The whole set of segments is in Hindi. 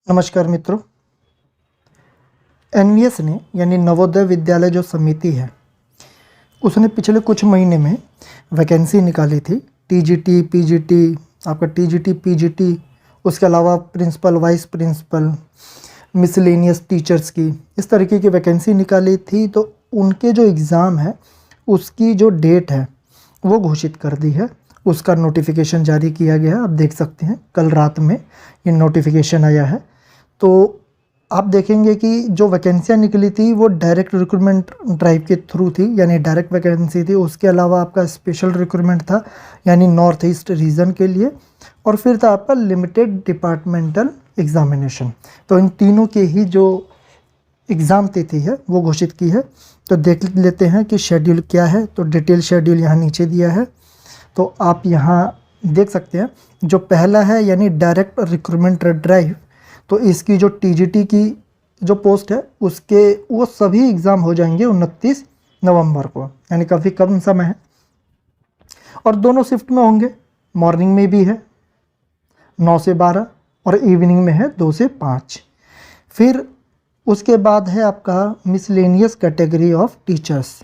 नमस्कार मित्रों। एनवीएस ने यानी नवोदय विद्यालय जो समिति है उसने पिछले कुछ महीने में वैकेंसी निकाली थी। टीजीटी, पीजीटी, आपका टीजीटी, पीजीटी, उसके अलावा principal, vice principal, miscellaneous teachers की इस तरीके की वैकेंसी निकाली थी। तो उनके जो एग्ज़ाम है उसकी जो डेट है वो घोषित कर दी है। उसका नोटिफिकेशन जारी किया गया है। आप देख सकते हैं कल रात में ये नोटिफिकेशन आया है। तो आप देखेंगे कि जो वैकेंसियाँ निकली थी वो डायरेक्ट रिक्रूटमेंट ड्राइव के थ्रू थी, यानी डायरेक्ट वैकेंसी थी। उसके अलावा आपका स्पेशल रिक्रूटमेंट था यानी नॉर्थ ईस्ट रीजन के लिए, और फिर था आपका लिमिटेड डिपार्टमेंटल एग्जामिनेशन। तो इन तीनों के ही जो एग्ज़ाम तिथि है वो घोषित की है। तो देख लेते हैं कि शेड्यूल क्या है। तो डिटेल शेड्यूल यहाँ नीचे दिया है, तो आप यहाँ देख सकते हैं। जो पहला है यानी डायरेक्ट रिक्रूटमेंट ड्राइव, तो इसकी जो टीजीटी की जो पोस्ट है उसके वो सभी एग्ज़ाम हो जाएंगे 29 नवंबर को, यानी काफ़ी कम समय है। और दोनों शिफ्ट में होंगे, मॉर्निंग में भी है 9 से 12 और इवनिंग में है 2 से 5। फिर उसके बाद है आपका मिसलेनियस कैटेगरी ऑफ टीचर्स।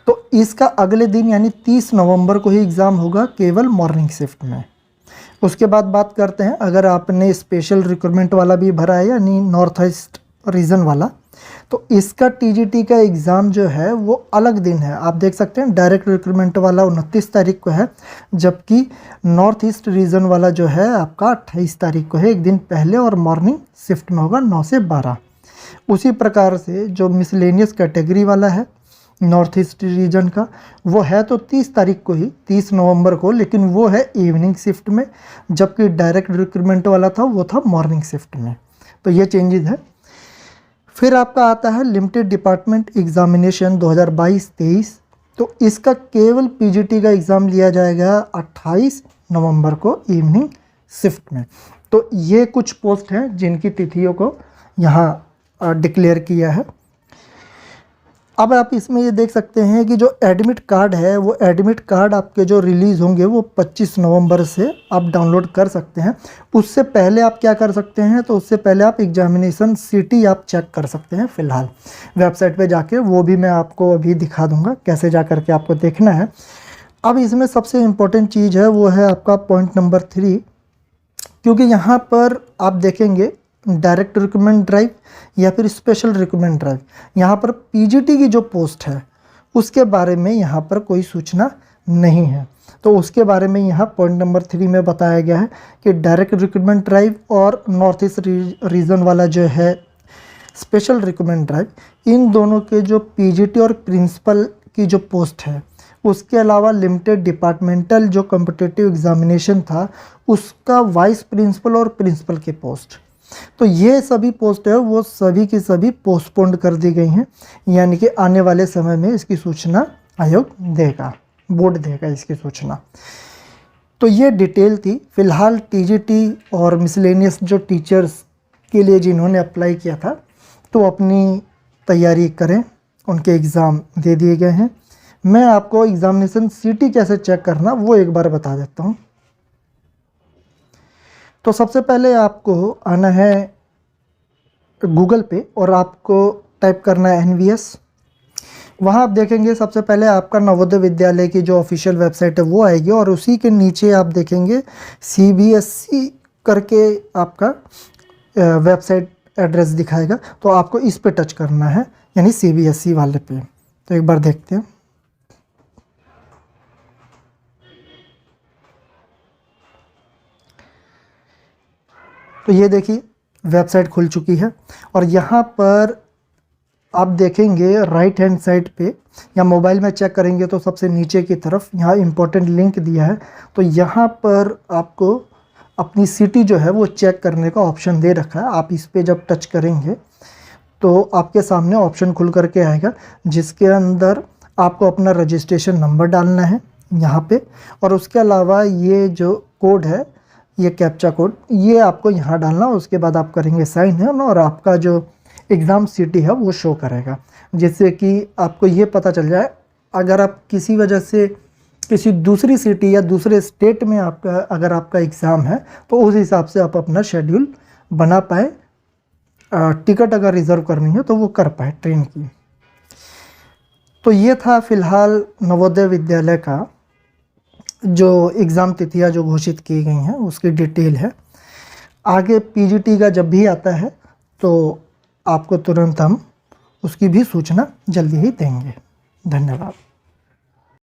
तो इसका अगले दिन यानी 30 नवंबर को ही एग्ज़ाम होगा, केवल मॉर्निंग शिफ्ट में। उसके बाद बात करते हैं, अगर आपने स्पेशल रिक्रूटमेंट वाला भी भरा है यानी नॉर्थ ईस्ट रीजन वाला, तो इसका टीजीटी का एग्ज़ाम जो है वो अलग दिन है। आप देख सकते हैं डायरेक्ट रिक्रूटमेंट वाला 29 तारीख को है, जबकि नॉर्थ ईस्ट रीजन वाला जो है आपका 28 तारीख को है, एक दिन पहले, और मॉर्निंग शिफ्ट में होगा 9 से 12। उसी प्रकार से जो मिसलेनियस कैटेगरी वाला है नॉर्थ ईस्ट रीजन का, वो है तो 30 तारीख को ही, 30 नवंबर को, लेकिन वो है इवनिंग शिफ्ट में, जबकि डायरेक्ट रिक्रूटमेंट वाला था वो था मॉर्निंग शिफ्ट में। तो ये चेंजेस है। फिर आपका आता है लिमिटेड डिपार्टमेंट एग्जामिनेशन 2022-23। तो इसका केवल पीजीटी का एग्ज़ाम लिया जाएगा 28 नवंबर को इवनिंग शिफ्ट में। तो ये कुछ पोस्ट हैं जिनकी तिथियों को यहाँ डिक्लेयर किया है। अब आप इसमें ये देख सकते हैं कि जो एडमिट कार्ड है वो एडमिट कार्ड आपके जो रिलीज़ होंगे वो 25 नवंबर से आप डाउनलोड कर सकते हैं। उससे पहले आप क्या कर सकते हैं, तो उससे पहले आप एग्जामिनेशन सिटी आप चेक कर सकते हैं फ़िलहाल वेबसाइट पे जाके। वो भी मैं आपको अभी दिखा दूंगा कैसे जा कर के आपको देखना है। अब इसमें सबसे इम्पोर्टेंट चीज़ है वो है आपका पॉइंट नंबर 3, क्योंकि यहाँ पर आप देखेंगे डायरेक्ट रिक्रूटमेंट ड्राइव या फिर स्पेशल रिक्रूटमेंट ड्राइव, यहाँ पर पीजीटी की जो पोस्ट है उसके बारे में यहाँ पर कोई सूचना नहीं है। तो उसके बारे में यहाँ पॉइंट नंबर 3 में बताया गया है कि डायरेक्ट रिक्रूटमेंट ड्राइव और नॉर्थ ईस्ट रीजन वाला जो है स्पेशल रिक्रूटमेंट ड्राइव, इन दोनों के जो पीजीटी और प्रिंसिपल की जो पोस्ट है, उसके अलावा लिमिटेड डिपार्टमेंटल जो कॉम्पिटिटिव एग्जामिनेशन था उसका वाइस प्रिंसिपल और प्रिंसिपल के पोस्ट, तो ये सभी पोस्ट है वो सभी की सभी पोस्टपोन्ड कर दी गई हैं। यानी कि आने वाले समय में इसकी सूचना आयोग देगा, बोर्ड देगा इसकी सूचना। तो ये डिटेल थी। फिलहाल टीजीटी और मिसलेनियस जो टीचर्स के लिए जिन्होंने अप्लाई किया था तो अपनी तैयारी करें, उनके एग्ज़ाम दे दिए गए हैं। मैं आपको एग्ज़ामिनेशन सिटी कैसे चेक करना वो एक बार बता देता हूँ। तो सबसे पहले आपको आना है गूगल पे और आपको टाइप करना है एनवीएस। वहाँ आप देखेंगे सबसे पहले आपका नवोदय विद्यालय की जो ऑफिशियल वेबसाइट है वो आएगी, और उसी के नीचे आप देखेंगे सीबीएसई करके आपका वेबसाइट एड्रेस दिखाएगा। तो आपको इस पे टच करना है, यानी सीबीएसई वाले पे। तो एक बार देखते हैं। तो ये देखिए वेबसाइट खुल चुकी है, और यहाँ पर आप देखेंगे राइट हैंड साइड पे, या मोबाइल में चेक करेंगे तो सबसे नीचे की तरफ यहाँ इम्पोर्टेंट लिंक दिया है। तो यहाँ पर आपको अपनी सिटी जो है वो चेक करने का ऑप्शन दे रखा है। आप इस पे जब टच करेंगे तो आपके सामने ऑप्शन खुल करके आएगा, जिसके अंदर आपको अपना रजिस्ट्रेशन नंबर डालना है यहाँ पे, और उसके अलावा ये जो कोड है, ये कैप्चा कोड, ये आपको यहाँ डालना। उसके बाद आप करेंगे साइन इन, और आपका जो एग्ज़ाम सिटी है वो शो करेगा, जिससे कि आपको ये पता चल जाए अगर आप किसी वजह से किसी दूसरी सिटी या दूसरे स्टेट में अगर आपका एग्ज़ाम है तो उस हिसाब से आप अपना शेड्यूल बना पाए टिकट अगर रिज़र्व करनी है तो वो कर पाए ट्रेन की। तो ये था फ़िलहाल नवोदय विद्यालय का जो एग्ज़ाम तिथियाँ जो घोषित की गई हैं उसकी डिटेल है। आगे पीजीटी का जब भी आता है तो आपको तुरंत हम उसकी भी सूचना जल्दी ही देंगे। धन्यवाद।